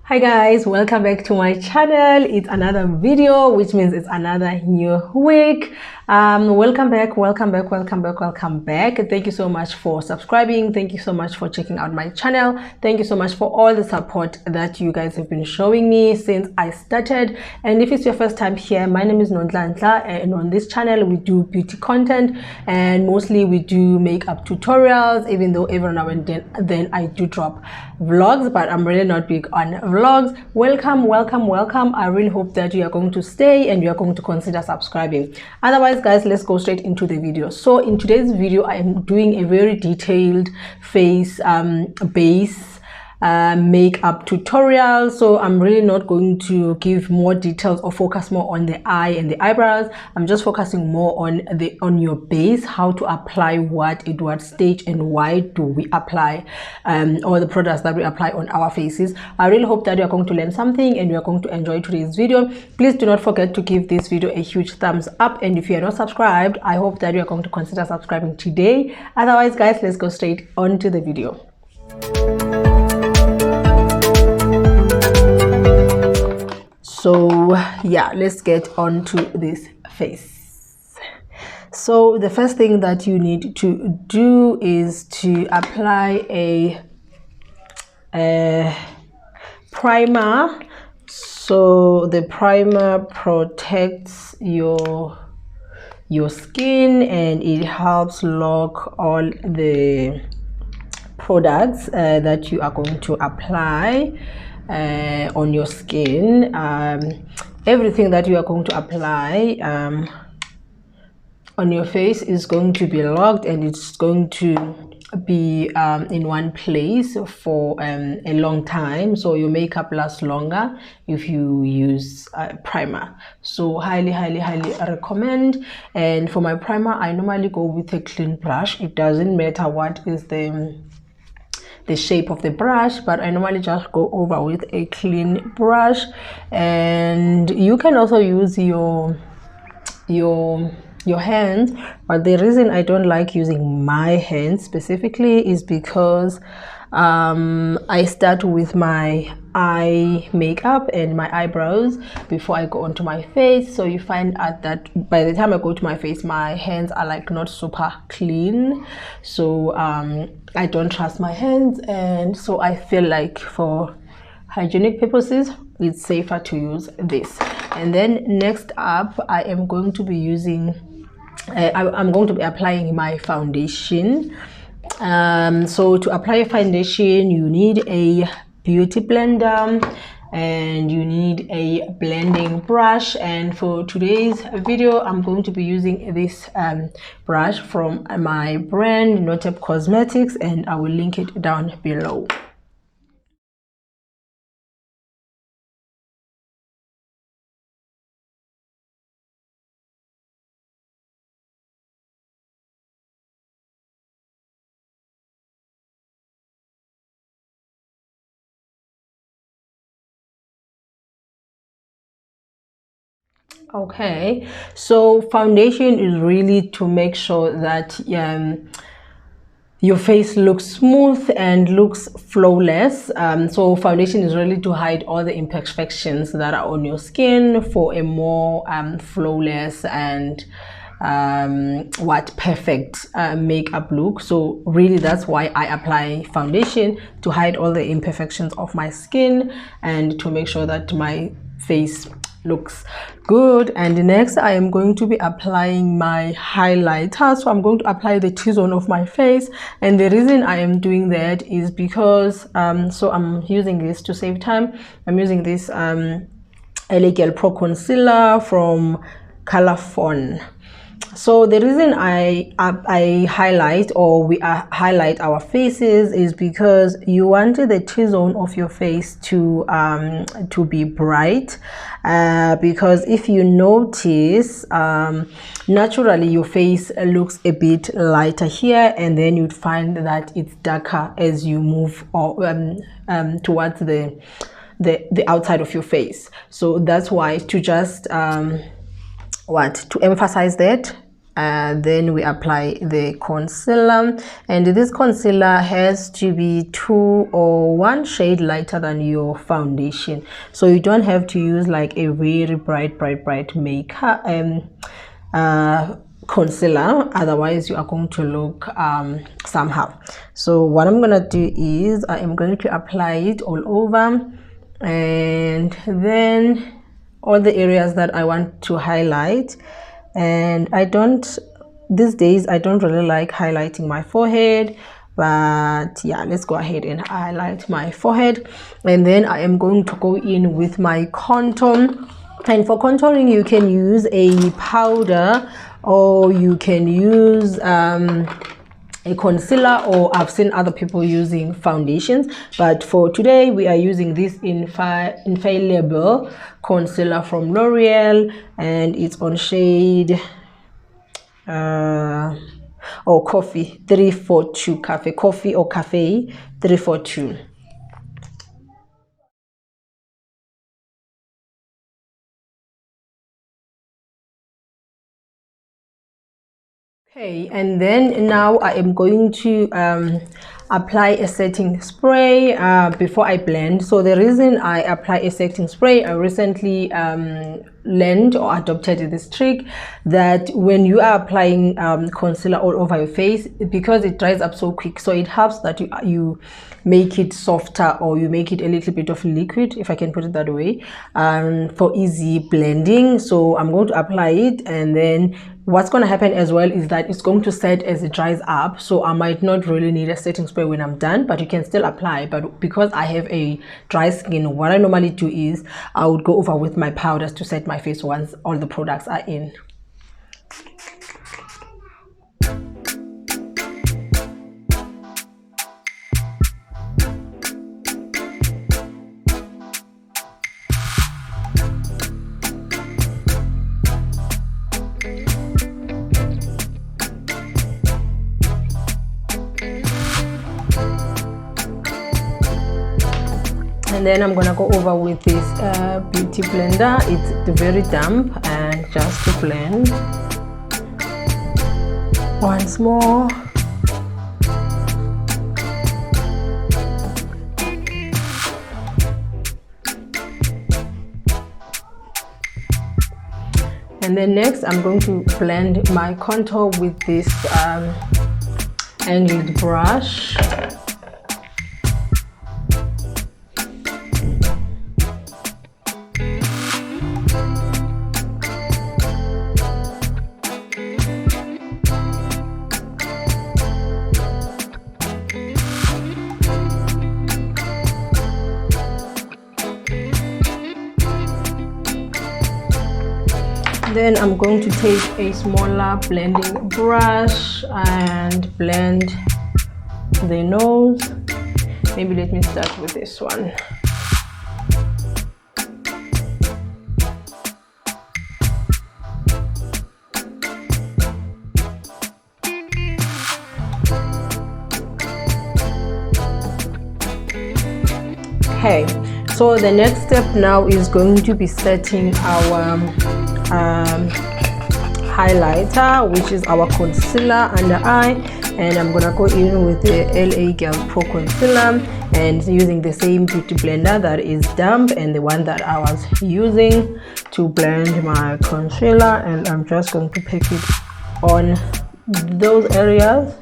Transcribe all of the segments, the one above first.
Hi guys, welcome back to my channel. It's another video, which means it's another new week. Welcome back. Thank you so much for subscribing. Thank you so much for checking out my channel. Thank you so much for all the support that you guys have been showing me since I started. And if it's your first time here, my name is Nondla, and on this channel we do beauty content, and mostly we do makeup tutorials, even though every now and then I do drop vlogs, but I'm really not big on vlogs. Welcome. I really hope that you are going to stay and you are going to consider subscribing. Otherwise guys, let's go straight into the video. So in today's video I am doing a very detailed face base makeup tutorial. So I'm really not going to give more details or focus more on the eye and the eyebrows. I'm just focusing more on your base, how to apply what at what stage and why do we apply all the products that we apply on our faces. I really hope that you are going to learn something and you are going to enjoy today's video. Please do not forget to give this video a huge thumbs up, and if you are not subscribed, I hope that you are going to consider subscribing today. Otherwise guys, let's go straight on to the video. So yeah, let's get on to this face. So the first thing that you need to do is to apply a primer. So the primer protects your skin and it helps lock all the products that you are going to apply on your skin. Everything that you are going to apply on your face is going to be locked, and it's going to be in one place for a long time, so your makeup lasts longer if you use primer. So highly recommend. And for my primer, I normally go with a clean brush. It doesn't matter what is the shape of the brush, but I normally just go over with a clean brush. And you can also use your hands, but the reason I don't like using my hands specifically is because I start with my eye makeup and my eyebrows before I go onto my face. So you find out that by the time I go to my face, my hands are like not super clean. So I don't trust my hands, and so I feel like for hygienic purposes it's safer to use this. And then next up, I am going to be using I'm going to be applying my foundation. So to apply a foundation, you need a beauty blender and you need a blending brush. And for today's video, I'm going to be using this brush from my brand Notep Cosmetics, and I will link it down below. Okay, so foundation is really to make sure that your face looks smooth and looks flawless. So foundation is really to hide all the imperfections that are on your skin for a more flawless and perfect makeup look. So really that's why I apply foundation, to hide all the imperfections of my skin and to make sure that my face looks good. And next I am going to be applying my highlighter. So I'm going to apply the T-zone of my face, and the reason I am doing that is because so I'm using this to save time. I'm using this LA Girl Pro Concealer from Colorfon. So the reason I highlight, or we highlight our faces, is because you want the T-zone of your face to be bright, because if you notice, naturally your face looks a bit lighter here, and then you'd find that it's darker as you move towards the outside of your face. So that's why, to just to emphasize that, Then we apply the concealer, and this concealer has to be 2 or 1 shade lighter than your foundation, so you don't have to use like a very bright makeup concealer, otherwise you are going to look somehow. So what I'm gonna do is I am going to apply it all over, and then all the areas that I want to highlight. And these days I don't really like highlighting my forehead, but yeah, let's go ahead and highlight my forehead. And then I am going to go in with my contour, and for contouring you can use a powder or you can use a concealer, or I've seen other people using foundations, but for today we are using this infallible concealer from L'Oreal, and it's on shade coffee 342, coffee or cafe 342. Okay, and then now I am going to apply a setting spray before I blend. So the reason I apply a setting spray, I recently learned or adopted this trick that when you are applying concealer all over your face, because it dries up so quick, so it helps that you make it softer, or you make it a little bit of liquid, if I can put it that way, for easy blending. So I'm going to apply it, and then what's going to happen as well is that it's going to set as it dries up, so I might not really need a setting spray when I'm done, but you can still apply. But because I have a dry skin, what I normally do is I would go over with my powders to set my face once all the products are in. And then I'm gonna go over with this beauty blender. It's very damp, and just to blend once more. And then next I'm going to blend my contour with this angled brush. Then I'm going to take a smaller blending brush and blend the nose. Maybe let me start with this one. Okay, so the next step now is going to be setting our highlighter, which is our concealer under eye, and I'm gonna go in with the LA Girl Pro Concealer and using the same beauty blender that is damp and the one that I was using to blend my concealer, and I'm just going to pick it on those areas.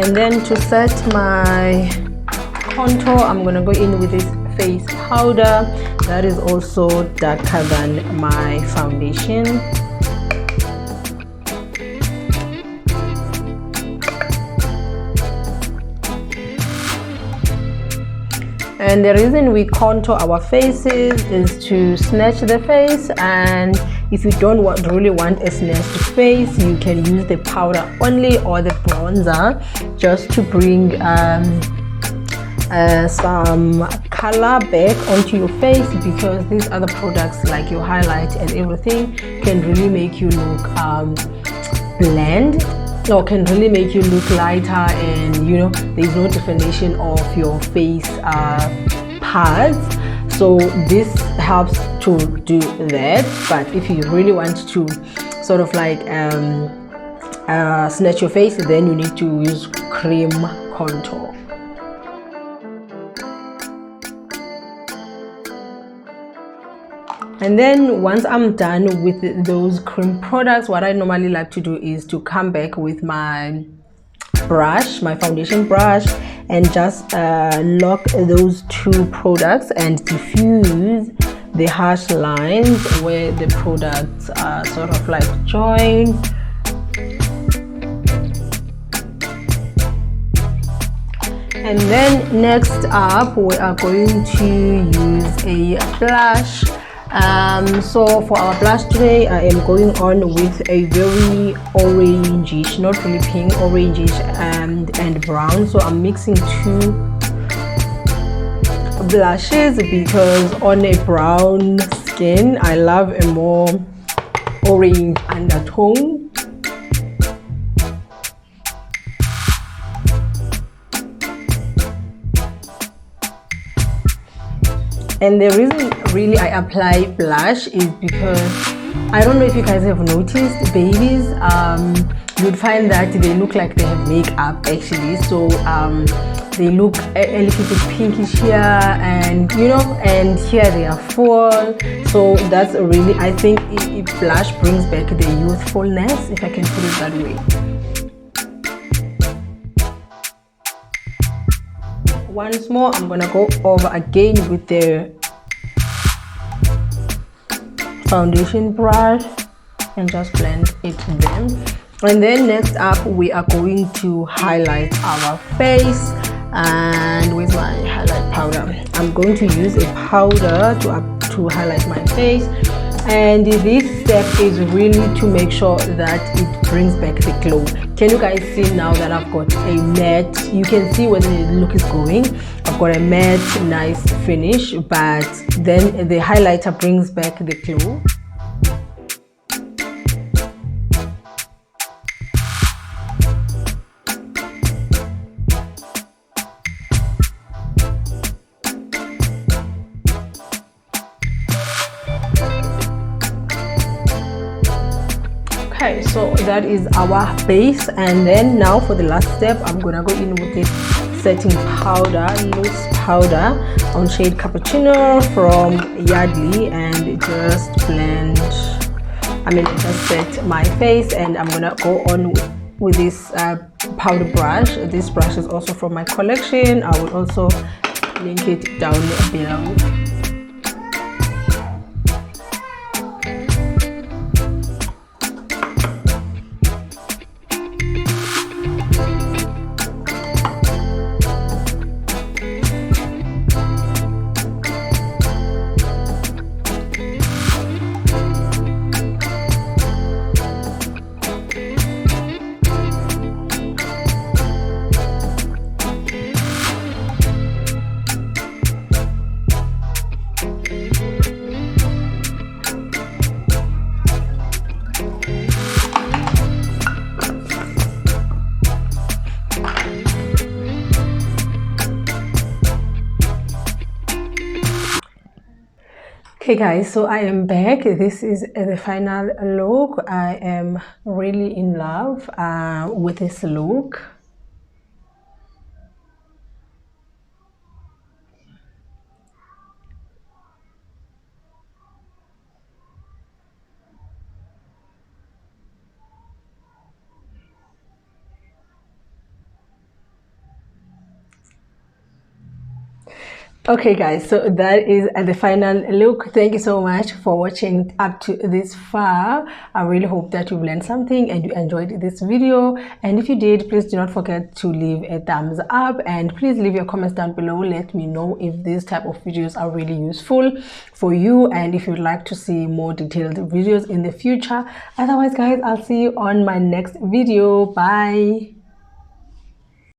And then to set my contour, I'm gonna go in with this face powder that is also darker than my foundation. And the reason we contour our faces is to snatch the face, and if you don't really want a snatched face, you can use the powder only or the bronzer just to bring some color back onto your face, because these other products like your highlight and everything can really make you look bland, or can really make you look lighter, and there's no definition of your face parts. So this helps to do that. But if you really want to sort of like snatch your face, then you need to use cream contour. And then once I'm done with those cream products, what I normally like to do is to come back with my brush, my foundation brush, and just lock those two products and diffuse the harsh lines where the products are sort of like join. And then next up, we are going to use a blush. So for our blush today, I am going on with a very orangish, not really pink, orangish and brown. So I'm mixing two blushes because on a brown skin, I love a more orange undertone. And the reason really I apply blush is because I don't know if you guys have noticed, babies, you'd find that they look like they have makeup actually. So they look a little bit pinkish here, and and here they are full. So that's really, I think blush brings back the youthfulness, if I can put it that way. Once more, I'm gonna go over again with the foundation brush and just blend it in. And then next up, we are going to highlight our face. And with my highlight powder, I'm going to use a powder to highlight my face. And this step is really to make sure that it brings back the glow. Can you guys see now that I've got a matte? You can see where the look is going. I've got a matte, nice finish, but then the highlighter brings back the glow. Okay, so that is our base, and then now for the last step, I'm gonna go in with this setting powder, loose powder on shade Cappuccino from Yardley, and just just set my face. And I'm gonna go on with this powder brush. This brush is also from my collection. I will also link it down below. Okay guys, so I am back. This is the final look. I am really in love with this look. Okay guys, so that is the final look. Thank you so much for watching up to this far. I really hope that you've learned something and you enjoyed this video, and if you did, please do not forget to leave a thumbs up, and please leave your comments down below. Let me know if these type of videos are really useful for you and if you'd like to see more detailed videos in the future. Otherwise guys, I'll see you on my next video. Bye.